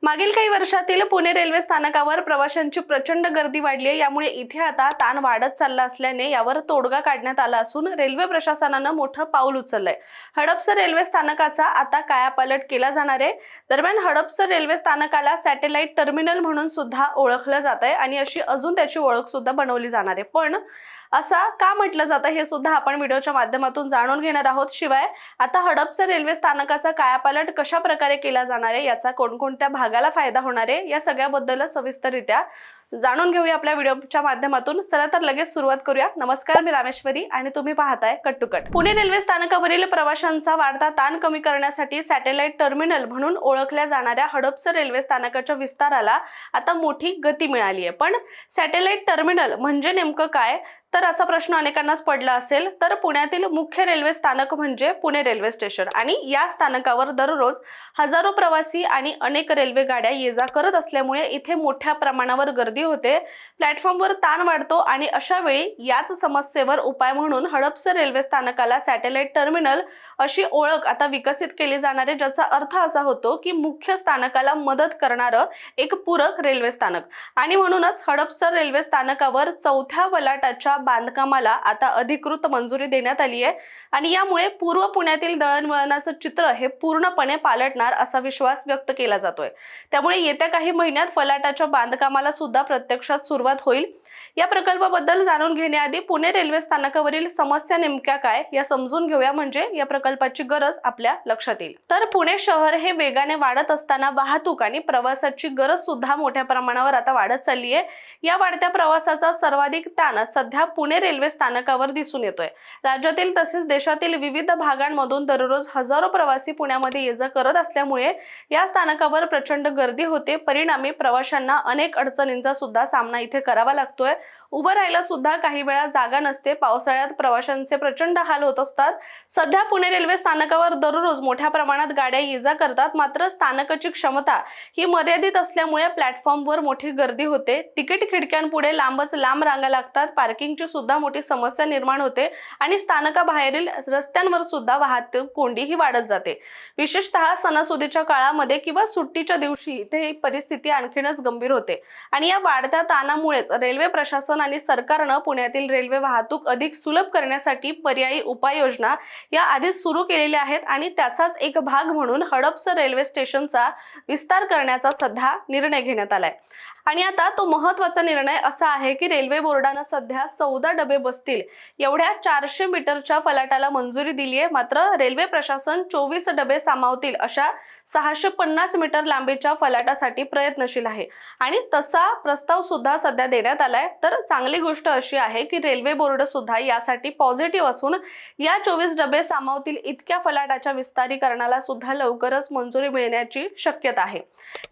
मागील काही वर्षातील पुणे रेल्वे स्थानकावर प्रवाशांची प्रचंड गर्दी वाढली आहे। यामुळे इथे आता ताण वाढत चालला असल्याने यावर तोडगा काढण्यात आला असून रेल्वे प्रशासनानं मोठं पाऊल उचललंय। हडपसर रेल्वे स्थानकाचा आता कायापालट केला जाणार आहे। दरम्यान हडपसर रेल्वे स्थानकाला सॅटेलाइट टर्मिनल म्हणून सुद्धा ओळखलं जात आहे आणि अशी अजून त्याची ओळख सुद्धा बनवली जाणार आहे। पण असा का म्हटलं जातं हे सुद्धा आपण व्हिडिओच्या माध्यमातून जाणून घेणार आहोत। शिवाय आता हडपसर रेल्वे स्थानकाचा कायापालट कशा प्रकारे केला जाणार आहे, याचा कोणकोणत्या भागाला फायदा होणार आहे, या सगळ्याबद्दल सविस्तररित्या जाणून घेऊया आपल्या व्हिडिओच्या माध्यमातून। चला तर लगेच सुरुवात करूया। नमस्कार, मी रामेश्वरी आणि तुम्ही पाहताय cut to cut. Pune railway स्थानकावरील प्रवाशांचा वाढता ताण कमी करण्यासाठी सॅटेलाइट टर्मिनल म्हणून ओळखल्या जाणाऱ्या हडपसर रेल्वे स्थानकाच्या विस्ताराला आता मोठी गती मिळाली आहे। पण सॅटेलाइट टर्मिनल म्हणजे नेमकं काय, तर असा प्रश्न अनेकांनाच पडला असेल। तर पुण्यातील मुख्य रेल्वे स्थानक म्हणजे पुणे रेल्वे स्टेशन आणि या स्थानकावर दररोज हजारो प्रवासी आणि अनेक रेल्वे गाड्या ये-जा करत असल्यामुळे इथे मोठ्या प्रमाणावर गर्दी होते, प्लॅटफॉर्मवर ताण वाढतो आणि अशा वेळी याच समस्येवर उपाय म्हणून हडपसर रेल्वे स्थानकाला सॅटेलाइट टर्मिनल अशी ओळख आता विकसित केली जाणार आहे, ज्याचा अर्थ असा होतो की मुख्य स्थानकाला मदत करणारं एक पूरक रेल्वे स्थानक। आणि म्हणूनच हडपसर रेल्वे स्थानकावर चौथ्या वलाटाच्या बांधकामाला आता अधिकृत मंजुरी देण्यात आली आहे आणि यामुळे पूर्व पुण्यातील दळणवळणाचं चित्र हे पूर्णपणे पालटणार असा विश्वास व्यक्त केला जातोय। त्यामुळे येत्या काही महिन्यात फलाटाच्या बांधकामाला सुद्धा प्रत्यक्षात सुरुवात होईल। या प्रकल्पाबद्दल जाणून घेण्याआधी पुणे रेल्वे स्थानकावरील समस्या नेमक्या काय या समजून घेऊया, म्हणजे या प्रकल्पाची गरज आपल्या लक्षात येईल। तर पुणे शहर हे वेगाने वाढत असताना वाहतूक आणि प्रवासाची गरज सुद्धा मोठ्या प्रमाणावर आता वाढत चालली आहे। या वाढत्या प्रवासाचा सर्वाधिक ताण सध्या पुणे रेल्वे स्थानकावर दिसून येतोय। राज्यातील तसेच देशातील विविध भागांमधून दररोज हजारो प्रवासी पुण्यामध्ये ये-जा करत असल्यामुळे या स्थानकावर प्रचंड गर्दी होते। परिणामी प्रवाशांना अनेक अडचणींचा सुद्धा सामना इथे करावा लागतोय। उभं राहायला सुद्धा काही वेळा जागा नसते। पावसाळ्यात प्रवाशांचे प्रचंड हाल होत असतात। सध्या पुणे रेल्वे स्थानकावर दररोज मोठ्या प्रमाणात गाड्या ये-जा करतात, मात्र स्थानकाची क्षमता ही मर्यादित असल्यामुळे प्लॅटफॉर्मवर मोठी गर्दी होते। तिकीट खिडक्यांपुढे लांबच लांब रांगा लागतात, पार्किंगची सुद्धा मोठी समस्या निर्माण होते आणि स्थानकाबाहेरील रस्त्यांवर सुद्धा वाहतूक कोंडी ही वाढत जाते। विशेषतः सणासुदीच्या काळामध्ये किंवा सुट्टीच्या दिवशी इथे ही परिस्थिती आणखीनच गंभीर होते आणि या वाढत्या ताणामुळेच रेल्वे प्रशासन आणि सरकारनं पुण्यातील रेल्वे वाहतूक अधिक सुलभ करण्यासाठी पर्यायी उपाययोजना या आधीच सुरू केलेल्या आहेत आणि त्याचाच एक भाग म्हणून हडपसर रेल्वे स्टेशनचा विस्तार करण्याचा सध्या निर्णय घेण्यात आलाय। आणि आता तो महत्त्वाचा निर्णय असा आहे की रेल्वे बोर्डाने सध्या 14 डबे बसतील एवढ्या 400 मीटरच्या फलाटाला मंजुरी दिली आहे। मात्र रेल्वे प्रशासन 24 डबे सामावतील अशा 650 मीटर लांबीच्या फलाटासाठी प्रयत्नशील आहे आणि तसा प्रस्ताव सुद्धा सध्या देण्यात आलाय। तर चांगली गोष्ट अशी आहे की रेल्वे बोर्ड सुद्धा यासाठी पॉझिटिव्ह असून या 24 डबे सामावतील इतक्या फलाटाच्या विस्तारीकरणाला सुद्धा लवकरच मंजुरी मिळण्याची शक्यता आहे।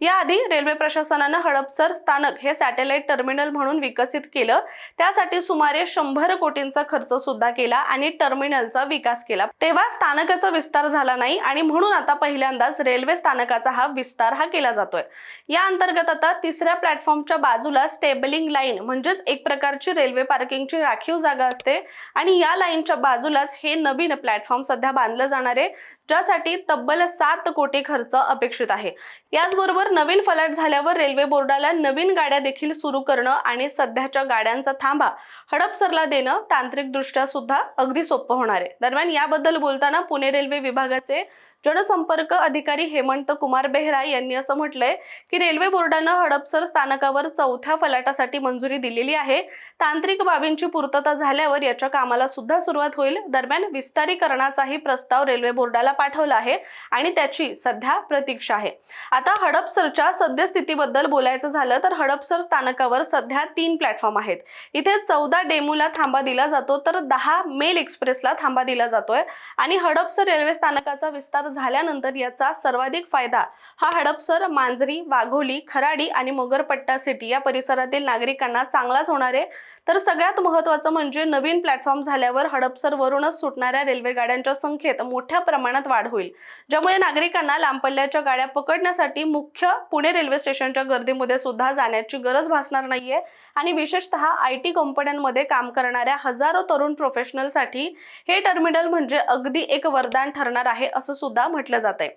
याआधी रेल्वे प्रशासनाने हडपसर स्थानक हे सॅटेलाइट टर्मिनल म्हणून विकसित केलं, त्यासाठी सुमारे 100 कोटींचा खर्च सुद्धा केला आणि टर्मिनलचा विकास केला। तेव्हा स्थानकाचा विस्तार झाला नाही आणि म्हणून आता पहिल्यांदाच रेल्वे स्थानकाचा हा विस्तार केला जातोय। या अंतर्गत आता तिसऱ्या प्लॅटफॉर्मच्या बाजूला स्टेबलिंग लाईन म्हणजेच एक प्रकारची रेल्वे पार्किंगची राखीव जागा असते आणि या लाईनच्या बाजूलाच हे नवीन प्लॅटफॉर्म सध्या बांधलं जाणार आहे, ज्यासाठी तब्बल 7 कोटी खर्च अपेक्षित आहे। याचबरोबर नवीन फलाट झाल्यावर रेल्वे बोर्डाला नवीन गाड्या देखील सुरू करणं आणि सध्याच्या गाड्यांचा थांबा हडपसरला देणं तांत्रिकदृष्ट्या सुद्धा अगदी सोपं होणार आहे। दरम्यान याबद्दल बोलताना पुणे रेल्वे विभागाचे जनसंपर्क अधिकारी हेमंत कुमार बेहरा यांनी असं म्हटलंय की रेल्वे बोर्डाने हडपसर स्थानकावर चौथ्या फलाटासाठी मंजुरी दिलेली आहे। तांत्रिक बाबींची पूर्तता झाल्यावर याच्या कामाला सुद्धा सुरुवात होईल। दरम्यान विस्तारीकरणाचाही प्रस्ताव रेल्वे बोर्डाला पाठवला आहे आणि त्याची सध्या प्रतीक्षा आहे। आता हडपसरच्या सद्यस्थितीबद्दल बोलायचं झालं तर हडपसर स्थानकावर सध्या 3 प्लॅटफॉर्म आहेत। इथे 14 डेमूला थांबा दिला जातो तर 10 मेल एक्सप्रेसला थांबा दिला जातोय आणि हडपसर रेल्वे स्थानकाचा विस्तार झाल्यानंतर याचा सर्वाधिक फायदा हा हडपसर, मांजरी, वाघोली, खराडी आणि मोगरपट्टा सिटी या परिसरातील नागरिकांना चांगलाच होणार आहे। तर सगळ्यात महत्त्वाचं म्हणजे नवीन प्लॅटफॉर्म झाल्यावर हडपसर वरूनच सुटणाऱ्या रेल्वे गाड्यांच्या संख्येत मोठ्या प्रमाणात वाढ होईल, ज्यामुळे नागरिकांना लांब पल्ल्याच्या गाड्या पकडण्यासाठी मुख्य पुणे रेल्वे स्टेशनच्या गर्दीमध्ये सुद्धा जाण्याची गरज भासणार नाहीये आणि विशेषतः IT कंपन्यांमध्ये काम करणाऱ्या हजारो तरुण प्रोफेशनलसाठी हे टर्मिनल म्हणजे अगदी एक वरदान ठरणार आहे असं सुद्धा सुद्धा म्हटलं जातंय।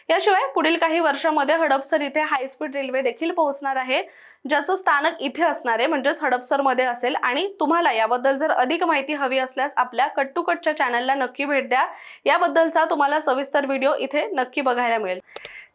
याशिवाय पुढील काही वर्षांमध्ये हडपसर इथे हाय स्पीड रेल्वे देखील पोहोचणार आहे, ज्याचं स्थानक इथे असणार आहे, म्हणजेच हडपसर मध्ये असेल। आणि तुम्हाला याबद्दल जर अधिक माहिती हवी असल्यास आपल्या कट टू कटच्या चॅनलला नक्की भेट द्या। याबद्दलचा तुम्हाला सविस्तर व्हिडिओ इथे नक्की बघायला मिळेल।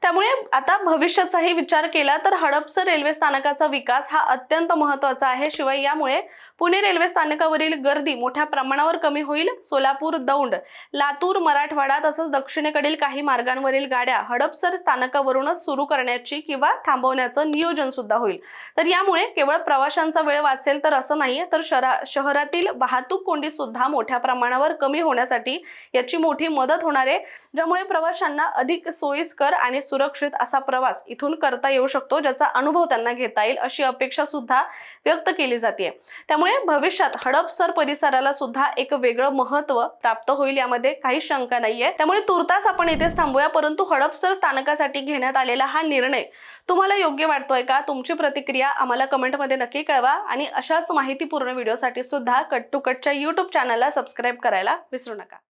त्यामुळे आता भविष्याचाही विचार केला तर हडपसर रेल्वे स्थानकाचा विकास हा अत्यंत महत्त्वाचा आहे। शिवाय यामुळे पुणे रेल्वे स्थानकावरील गर्दी मोठ्या प्रमाणावर कमी होईल। सोलापूर, दौंड, लातूर, मराठवाडा तसंच दक्षिणेकडील काही मार्गांवरील गाड्या हडपसर स्थानकावरूनच सुरू करण्याची किंवा थांबवण्याचं नियोजन सुद्धा होईल। तर यामुळे केवळ प्रवाशांचा वेळ वाचेल तर असं नाहीये, तर शहरातील वाहतूक कोंडी सुद्धा मोठ्या प्रमाणावर कमी होण्यासाठी याची मोठी मदत होणार आहे, ज्यामुळे प्रवाशांना अधिक सोयीस्कर आणि सुरक्षित असा प्रवास इथून करता येऊ शकतो, ज्याचा अनुभव त्यांना घेता येईल अशी अपेक्षा सुद्धा व्यक्त केली जाते। त्यामुळे भविष्यात हडपसर परिसराला सुद्धा एक वेगळं महत्त्व प्राप्त होईल, यामध्ये काही शंका नाहीये। त्यामुळे तुर्तास आपण इथेच थांबूया, परंतु हडपसर स्थानकासाठी घेण्यात आलेला हा निर्णय तुम्हाला योग्य वाटतोय का? तुमची प्रतिक्रिया आम्हाला कमेंटमध्ये नक्की कळवा आणि अशाच माहितीपूर्ण व्हिडिओसाठी सुद्धा कट टू कटच्या YouTube चॅनलला सबस्क्राईब करायला विसरू नका।